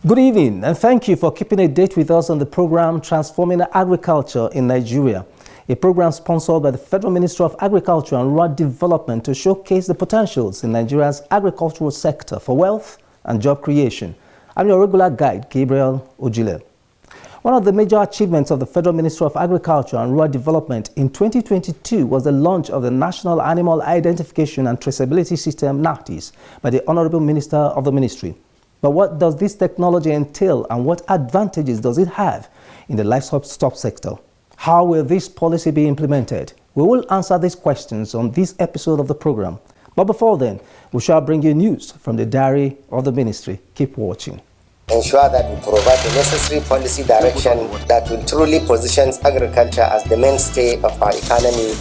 Good evening, and thank you for keeping a date with us on the program Transforming Agriculture in Nigeria, a program sponsored by the Federal Minister of Agriculture and Rural Development to showcase the potentials in Nigeria's agricultural sector for wealth and job creation. I'm your regular guide, Gabriel Ojile. One of the major achievements of the Federal Minister of Agriculture and Rural Development in 2022 was the launch of the National Animal Identification and Traceability System, NATIS, by the Honourable Minister of the Ministry. But what does this technology entail and what advantages does it have in the livestock sector? How will this policy be implemented? We will answer these questions on this episode of the program. But before then, we shall bring you news from the diary of the ministry. Keep watching. Ensure that we provide the necessary policy direction that will truly position agriculture as the mainstay of our economy.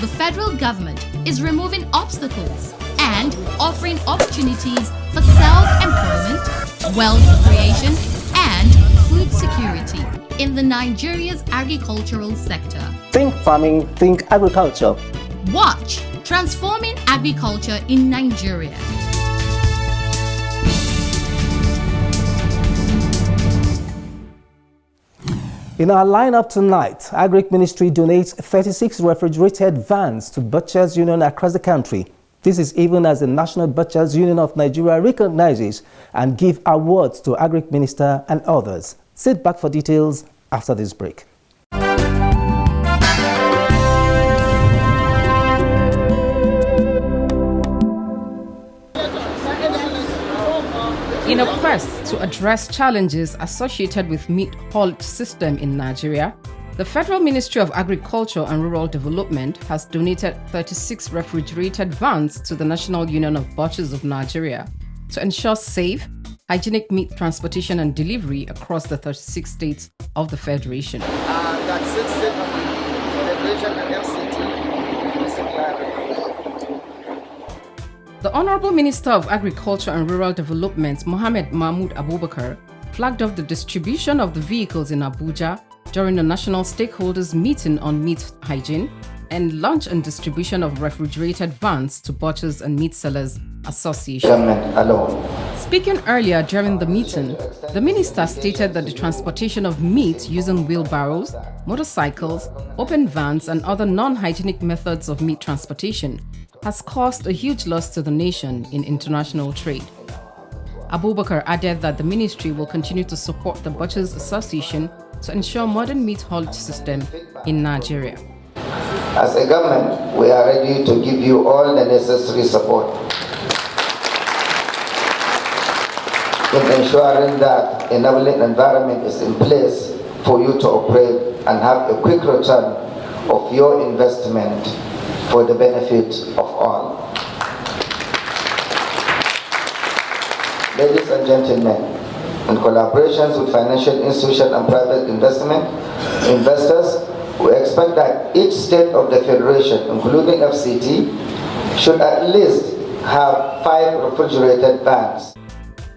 The federal government is removing obstacles and offering opportunities for self-employment, wealth creation, and food security in the Nigeria's agricultural sector. Think farming, think agriculture. Watch Transforming Agriculture in Nigeria. In our lineup tonight, Agric Ministry donates 36 refrigerated vans to Butchers Union across the country. This is even as the National Butchers Union of Nigeria recognizes and give awards to Agric Minister and others. Sit back for details after this break. In a quest to address challenges associated with meat haulage system in Nigeria, the Federal Ministry of Agriculture and Rural Development has donated 36 refrigerated vans to the National Union of Butchers of Nigeria to ensure safe, hygienic meat transportation and delivery across the 36 states of the Federation. That sits on the Federation and FCT. The Honourable Minister of Agriculture and Rural Development, Mohammed Mahmoud Abubakar, flagged off the distribution of the vehicles in Abuja during the National Stakeholders Meeting on Meat Hygiene and launch and distribution of refrigerated vans to Butchers and Meat Sellers Association. Speaking earlier during the meeting, the minister stated that the transportation of meat using wheelbarrows, motorcycles, open vans and other non-hygienic methods of meat transportation has caused a huge loss to the nation in international trade. Abubakar added that the ministry will continue to support the Butchers Association to ensure modern meat haulage system in Nigeria. As a government, we are ready to give you all the necessary support in ensuring that enabling environment is in place for you to operate and have a quick return of your investment for the benefit of all. Ladies and gentlemen, in collaborations with financial institutions and private investors, we expect that each state of the Federation, including FCT, should at least have 5 refrigerated vans.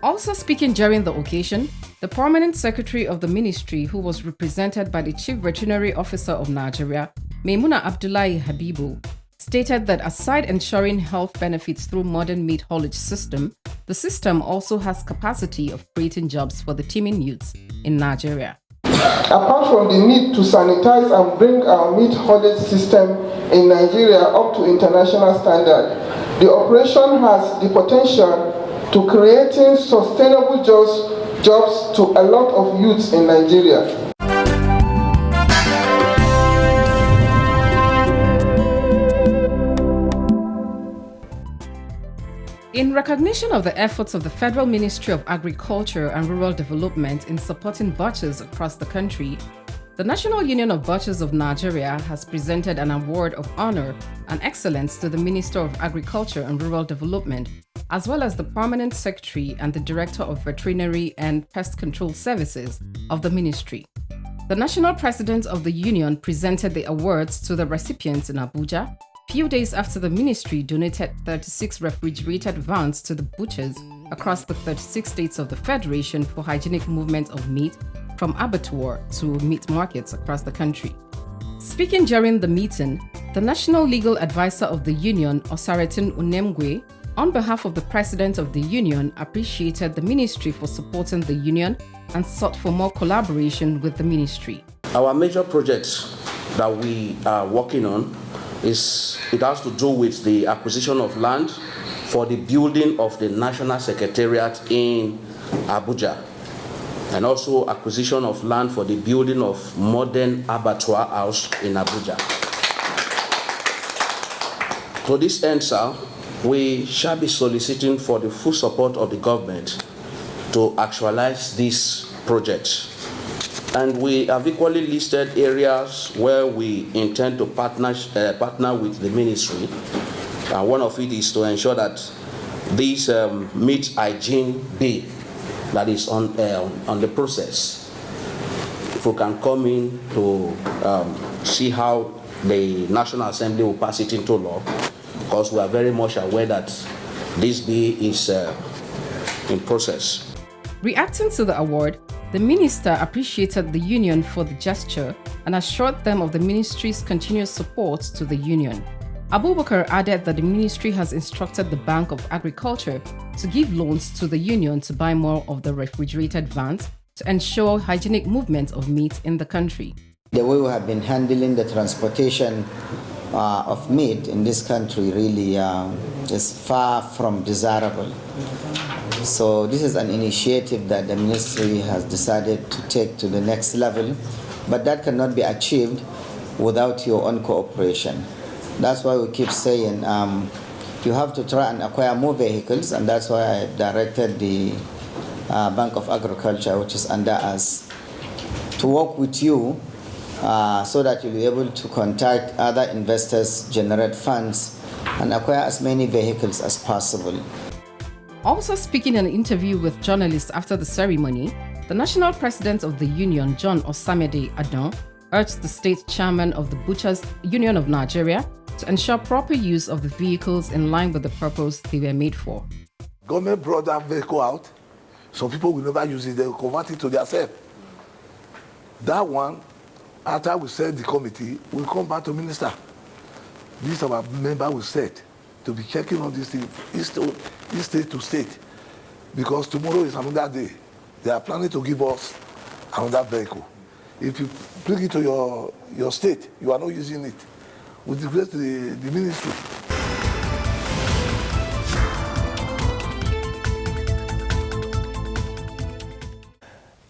Also speaking during the occasion, the Permanent Secretary of the Ministry, who was represented by the Chief Veterinary Officer of Nigeria, Maimuna Abdullahi Habibu, stated that aside ensuring health benefits through modern meat haulage system, the system also has capacity of creating jobs for the teeming youths in Nigeria. Apart from the need to sanitize and bring our meat haulage system in Nigeria up to international standard, the operation has the potential to creating sustainable jobs to a lot of youths in Nigeria. In recognition of the efforts of the Federal Ministry of Agriculture and Rural Development in supporting butchers across the country, the National Union of Butchers of Nigeria has presented an award of honor and excellence to the Minister of Agriculture and Rural Development, as well as the Permanent Secretary and the Director of Veterinary and Pest Control Services of the Ministry. The National President of the Union presented the awards to the recipients in Abuja, few days after the ministry donated 36 refrigerated vans to the butchers across the 36 states of the Federation for hygienic movement of meat from abattoir to meat markets across the country. Speaking during the meeting, the National Legal Advisor of the Union, Osaretin Unemgwe, on behalf of the President of the Union, appreciated the Ministry for supporting the Union and sought for more collaboration with the Ministry. Our major projects that we are working on has to do with the acquisition of land for the building of the National Secretariat in Abuja, and also acquisition of land for the building of modern abattoir house in Abuja. To this end, sir, we shall be soliciting for the full support of the government to actualize this project. And we have equally listed areas where we intend to partner with the ministry. One of it is to ensure that this meat hygiene bill that is on the process, if we can come in to see how the National Assembly will pass it into law, because we are very much aware that this bill is in process. Reacting to the award, the Minister appreciated the Union for the gesture and assured them of the Ministry's continuous support to the Union. Abubakar added that the Ministry has instructed the Bank of Agriculture to give loans to the Union to buy more of the refrigerated vans to ensure hygienic movement of meat in the country. The way we have been handling the transportation of meat in this country really is far from desirable. So this is an initiative that the ministry has decided to take to the next level, but that cannot be achieved without your own cooperation. That's why we keep saying you have to try and acquire more vehicles, and that's why I directed the Bank of Agriculture, which is under us, to work with you so that you'll be able to contact other investors, generate funds, and acquire as many vehicles as possible. Also speaking in an interview with journalists after the ceremony, the National President of the Union, John Osamede Adon, urged the state chairman of the Butchers Union of Nigeria to ensure proper use of the vehicles in line with the purpose they were made for. Government brought that vehicle out. Some people will never use it, they will convert it to themselves. That one, after we set the committee, we'll come back to minister. This our member will set to be checking on this thing, this state to state. Because tomorrow is another day. They are planning to give us another vehicle. If you bring it to your state, you are not using it. We request the ministry.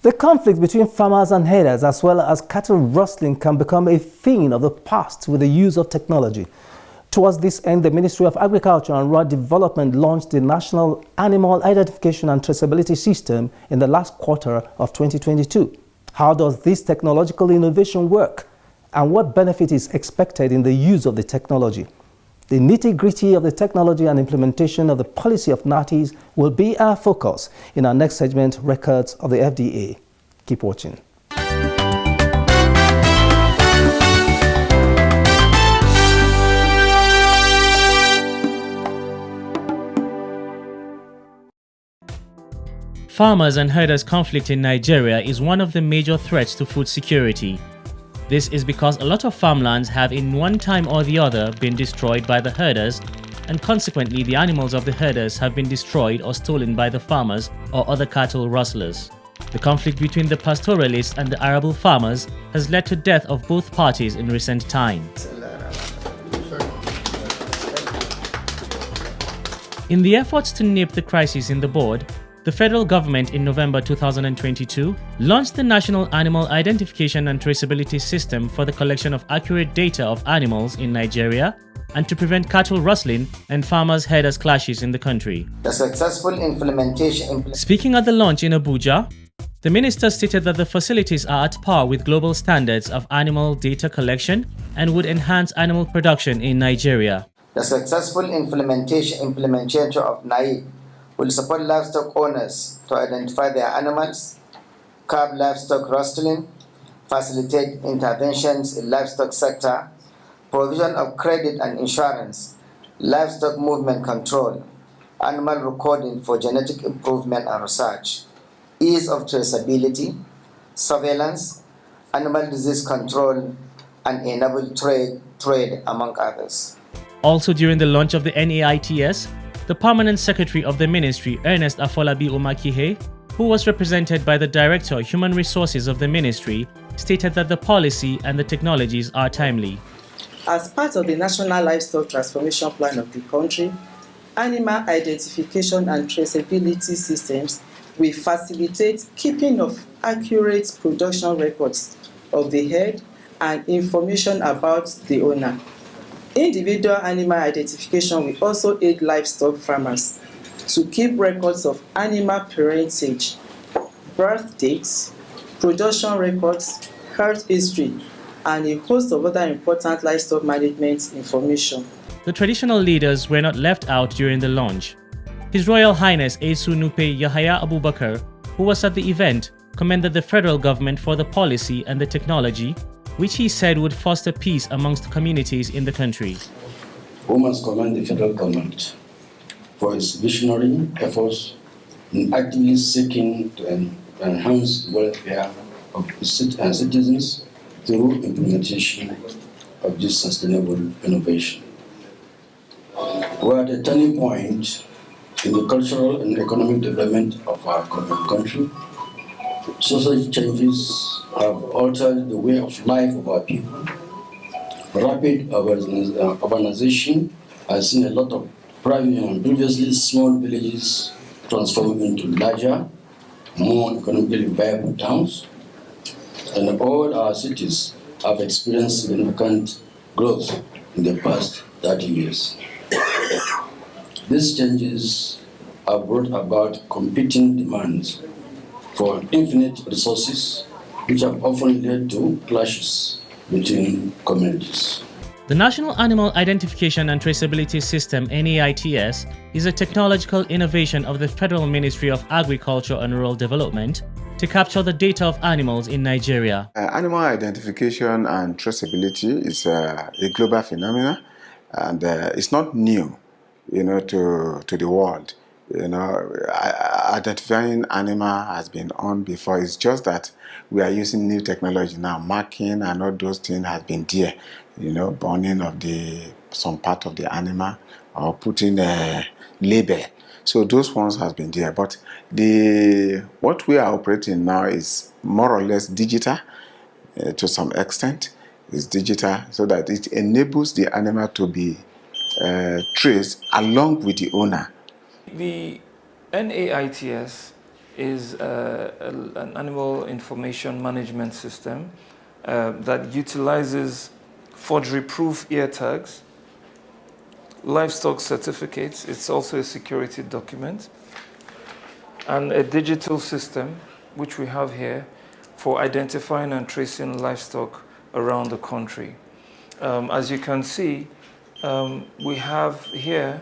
The conflict between farmers and herders, as well as cattle rustling, can become a thing of the past with the use of technology. Towards this end, the Ministry of Agriculture and Rural Development launched the National Animal Identification and Traceability System in the last quarter of 2022. How does this technological innovation work, and what benefit is expected in the use of the technology? The nitty-gritty of the technology and implementation of the policy of NATIS will be our focus in our next segment, Records of the FDA. Keep watching. Farmers and herders' conflict in Nigeria is one of the major threats to food security. This is because a lot of farmlands have in one time or the other been destroyed by the herders, and consequently the animals of the herders have been destroyed or stolen by the farmers or other cattle rustlers. The conflict between the pastoralists and the arable farmers has led to death of both parties in recent times. In the efforts to nip the crisis in the bud, the federal government in November 2022 launched the National Animal Identification and Traceability System for the collection of accurate data of animals in Nigeria and to prevent cattle rustling and farmers-herders clashes in the country. The successful implementation. Speaking at the launch in Abuja, the minister stated that the facilities are at par with global standards of animal data collection and would enhance animal production in Nigeria. The successful implementation of NATIS will support livestock owners to identify their animals, curb livestock rustling, facilitate interventions in livestock sector, provision of credit and insurance, livestock movement control, animal recording for genetic improvement and research, ease of traceability, surveillance, animal disease control, and enable trade, among others. Also during the launch of the NATIS, The permanent secretary of the ministry, Ernest Afolabi Omakihe, who was represented by the Director of Human Resources of the ministry, stated that the policy and the technologies are timely. As part of the National Livestock Transformation Plan of the country, animal identification and traceability systems will facilitate keeping of accurate production records of the herd and information about the owner. Individual animal identification will also aid livestock farmers to keep records of animal parentage, birth dates, production records, health history, and a host of other important livestock management information. The traditional leaders were not left out during the launch. His Royal Highness Esu Nupe Yahaya Abubakar, who was at the event, commended the federal government for the policy and the technology, which he said would foster peace amongst communities in the country. We must commend the federal government for its visionary efforts in actively seeking to enhance the welfare of its citizens through implementation of this sustainable innovation. We are at a turning point in the cultural and economic development of our country. Social changes have altered the way of life of our people. Rapid urbanization has seen a lot of previously small villages transform into larger, more economically viable towns, and all our cities have experienced significant growth in the past 30 years. These changes have brought about competing demands for infinite resources, which have often led to clashes between communities. The National Animal Identification and Traceability System (NATIS) is a technological innovation of the Federal Ministry of Agriculture and Rural Development to capture the data of animals in Nigeria. Animal identification and traceability is a global phenomenon, and it's not new, to the world. Identifying animal has been on before. It's just that we are using new technology now. Marking and all those things has been there. Burning of some part of the animal or putting a label. So those ones has been there. But what we are operating now is more or less digital to some extent. It's digital so that it enables the animal to be traced along with the owner. The NAITS is an animal information management system that utilizes forgery-proof ear tags, livestock certificates, it's also a security document, and a digital system, which we have here, for identifying and tracing livestock around the country. As you can see, we have here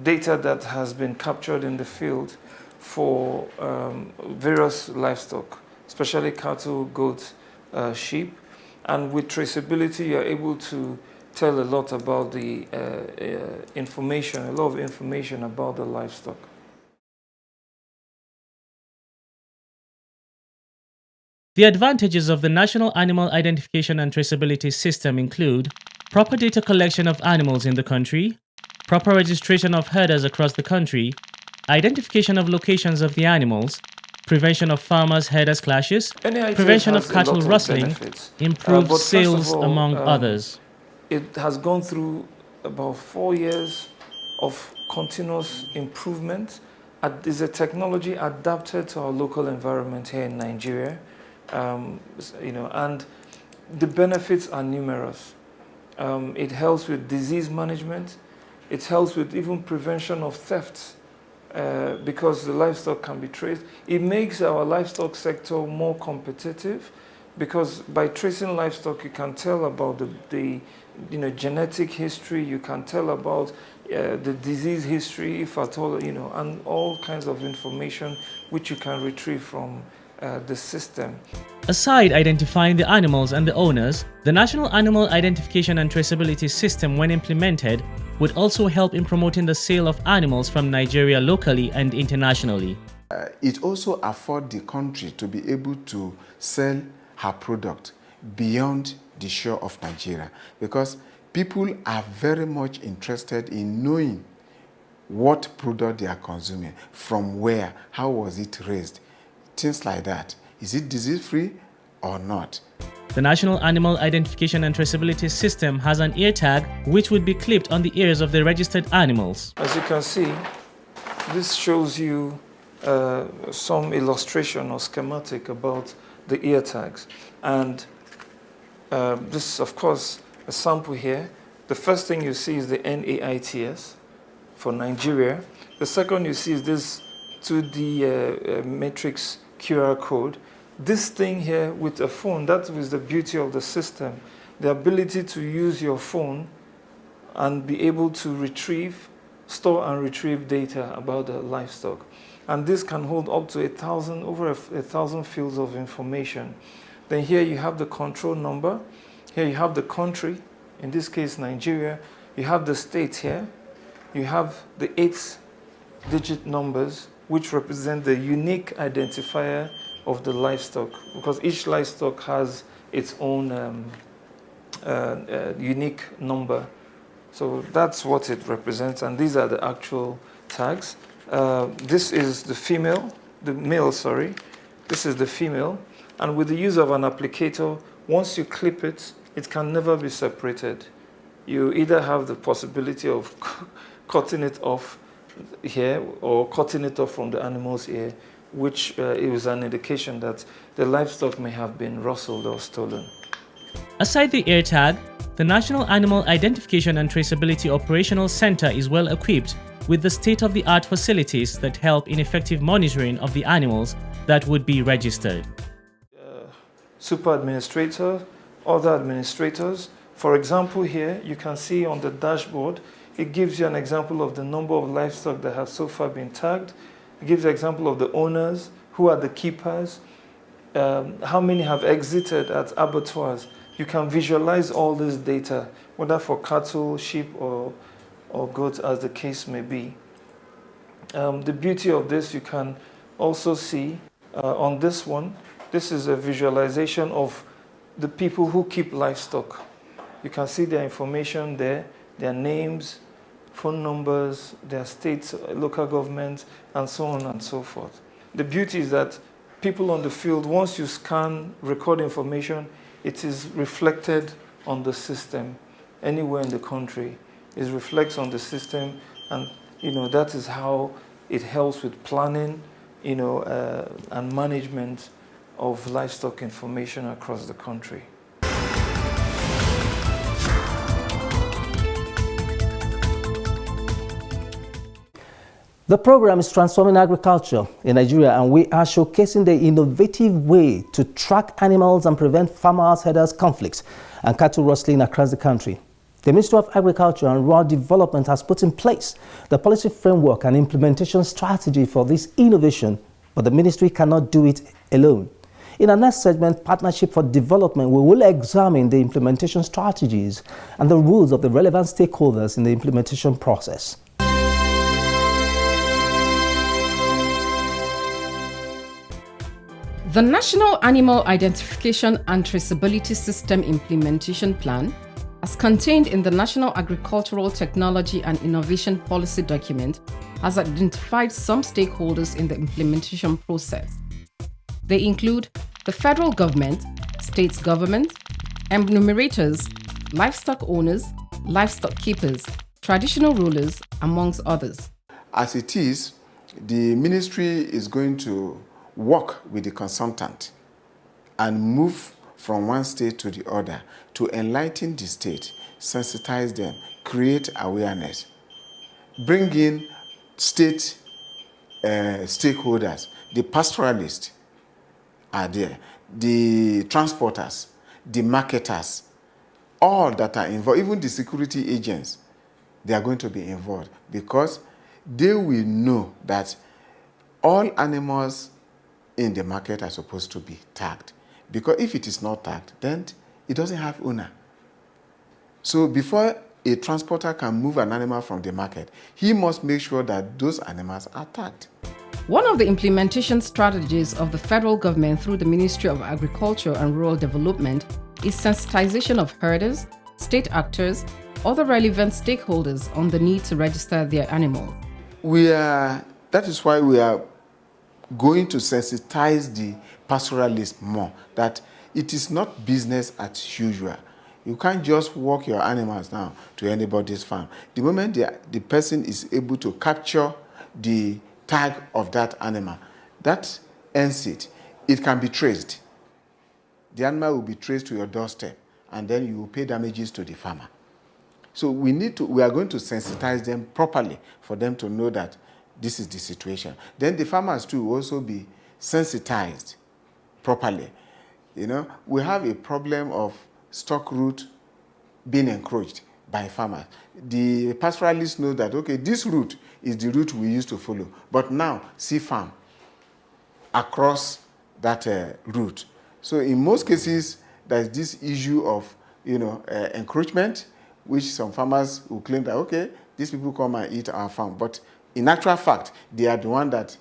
data that has been captured in the field for various livestock, especially cattle, goats, sheep. And with traceability, you're able to tell a lot about the information, a lot of information about the livestock. The advantages of the National Animal Identification and Traceability System include proper data collection of animals in the country, proper registration of herders across the country, identification of locations of the animals, prevention of farmers-herders clashes, prevention of cattle rustling, improved sales, among others. It has gone through about 4 years of continuous improvement. It's a technology adapted to our local environment here in Nigeria, and the benefits are numerous. It helps with disease management. It helps with even prevention of theft. Because the livestock can be traced. It makes our livestock sector more competitive because by tracing livestock, you can tell about the genetic history, you can tell about the disease history, if at all, and all kinds of information which you can retrieve from the system. Aside identifying the animals and the owners, the National Animal Identification and Traceability System, when implemented, would also help in promoting the sale of animals from Nigeria locally and internationally. It also affords the country to be able to sell her product beyond the shore of Nigeria because people are very much interested in knowing what product they are consuming, from where, how was it raised, things like that. Is it disease-free or not? The National Animal Identification and Traceability System has an ear tag which would be clipped on the ears of the registered animals. As you can see, this shows you some illustration or schematic about the ear tags. And this is, of course, a sample here. The first thing you see is the NATIS for Nigeria. The second you see is this 2D matrix QR code. This thing here with a phone, that is the beauty of the system. The ability to use your phone and be able to retrieve, store and retrieve data about the livestock. And this can hold up to over 1,000 fields of information. Then here you have the control number. Here you have the country, in this case Nigeria. You have the state here. You have the 8-digit numbers, which represent the unique identifier of the livestock, because each livestock has its own unique number. So that's what it represents, and these are the actual tags. This is the male, sorry. This is the female, and with the use of an applicator, once you clip it, it can never be separated. You either have the possibility of cutting it off here or cutting it off from the animal's ear, which is an indication that the livestock may have been rustled or stolen. Aside the ear tag, the National Animal Identification and Traceability Operational Center is well equipped with the state-of-the-art facilities that help in effective monitoring of the animals that would be registered. Super administrator, other administrators. For example, here you can see on the dashboard, it gives you an example of the number of livestock that have so far been tagged. It gives an example of the owners, who are the keepers, how many have exited at abattoirs. You can visualize all this data, whether for cattle, sheep, or goats, as the case may be. The beauty of this, you can also see on this one, this is a visualization of the people who keep livestock. You can see their information there, their names, phone numbers, their states, local governments, and so on and so forth. The beauty is that people on the field, once you scan record information, it is reflected on the system anywhere in the country. It reflects on the system, and that is how it helps with planning, and management of livestock information across the country. The program is transforming agriculture in Nigeria, and we are showcasing the innovative way to track animals and prevent farmers-herders conflicts and cattle rustling across the country. The Ministry of Agriculture and Rural Development has put in place the policy framework and implementation strategy for this innovation, but the ministry cannot do it alone. In our next segment, Partnership for Development, we will examine the implementation strategies and the rules of the relevant stakeholders in the implementation process. The National Animal Identification and Traceability System Implementation Plan, as contained in the National Agricultural Technology and Innovation Policy document, has identified some stakeholders in the implementation process. They include the federal government, state government, enumerators, livestock owners, livestock keepers, traditional rulers, amongst others. As it is, the ministry is going to work with the consultant and move from one state to the other to enlighten the state, sensitize them, create awareness, bring in state stakeholders. The pastoralists are there, the transporters, the marketers, all that are involved, even the security agents, they are going to be involved because they will know that all animals in the market are supposed to be tagged. Because if it is not tagged, then it doesn't have owner. So before a transporter can move an animal from the market, he must make sure that those animals are tagged. One of the implementation strategies of the federal government through the Ministry of Agriculture and Rural Development is sensitization of herders, state actors, other relevant stakeholders on the need to register their animals. That is why we are going to sensitize the pastoralists more, that it is not business as usual. You can't just walk your animals now to anybody's farm. The moment the person is able to capture the tag of that animal, that ends it. It can be traced. The animal will be traced to your doorstep, and then you will pay damages to the farmer. So we are going to sensitize them properly for them to know that this is the situation. Then the farmers too will also be sensitized properly. You know, we have a problem of stock route being encroached by farmers. The pastoralists know that, okay, this route is the route we used to follow, but now see farm across that route. So in most cases, there's this issue of, encroachment, which some farmers will claim that, okay, these people come and eat our farm. But in actual fact, they are the one that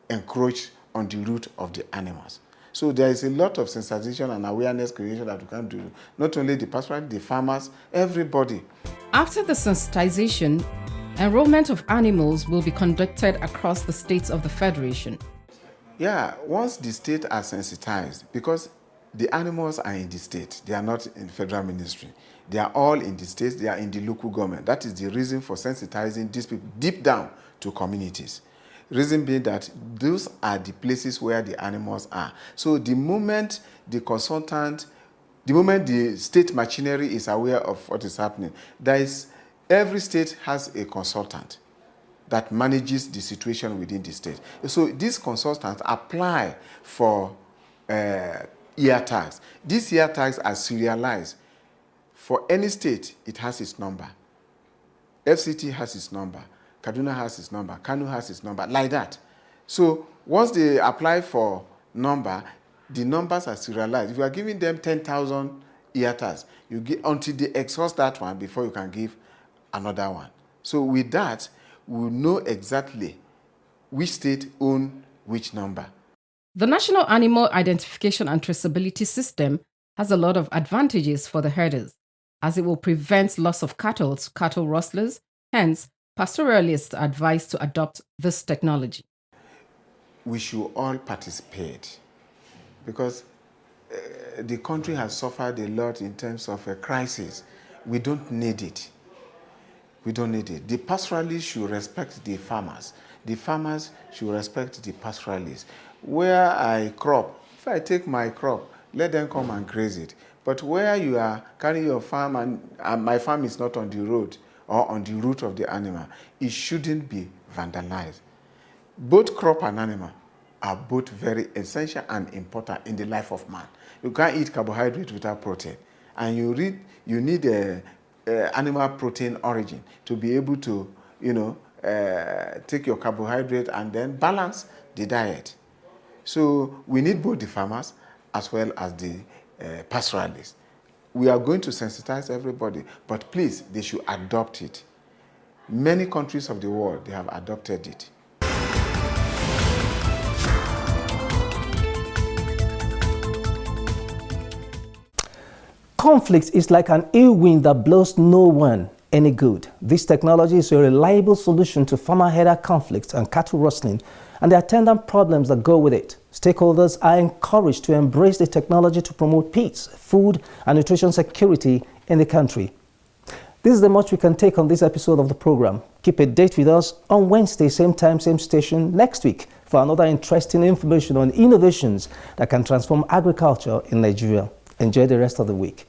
encroach on the route of the animals. So there is a lot of sensitization and awareness creation that we can do. Not only the pastoralists, the farmers, everybody. After the sensitization, enrollment of animals will be conducted across the states of the Federation. Yeah, once the state are sensitized, because the animals are in the state, they are not in federal ministry. They are all in the states, they are in the local government. That is the reason for sensitizing these people deep down to communities. Reason being that those are the places where the animals are. So the moment the state machinery is aware of what is happening, every state has a consultant that manages the situation within the state. So these consultants apply for ear tags. These ear tags are serialized. For any state, it has its number. FCT has its number. Kaduna has its number. Kano has its number, like that. So once they apply for number, the numbers are serialized. If you are giving them 10,000 ear tags, you get until they exhaust that one before you can give another one. So with that, we will know exactly which state owns which number. The National Animal Identification and Traceability System has a lot of advantages for the herders, as it will prevent loss of cattle to cattle rustlers. Hence, pastoralists are advised to adopt this technology. We should all participate, because the country has suffered a lot in terms of a crisis. We don't need it. We don't need it. The pastoralists should respect the farmers. The farmers should respect the pastoralists. Where I crop, if I take my crop, let them come and graze it. But where you are carrying your farm and my farm is not on the road or on the route of the animal, it shouldn't be vandalized. Both crop and animal are both very essential and important in the life of man. You can't eat carbohydrate without protein. And you need animal protein origin to be able to, take your carbohydrate and then balance the diet. So we need both the farmers as well as the pastoralists. We are going to sensitize everybody, but please, they should adopt it. Many countries of the world, they have adopted it. Conflict is like an ill wind that blows no one any good. This technology is a reliable solution to farmer-herder conflicts and cattle rustling and the attendant problems that go with it. Stakeholders are encouraged to embrace the technology to promote peace, food, and nutrition security in the country. This is the much we can take on this episode of the program. Keep a date with us on Wednesday, same time, same station next week for another interesting information on innovations that can transform agriculture in Nigeria. Enjoy the rest of the week.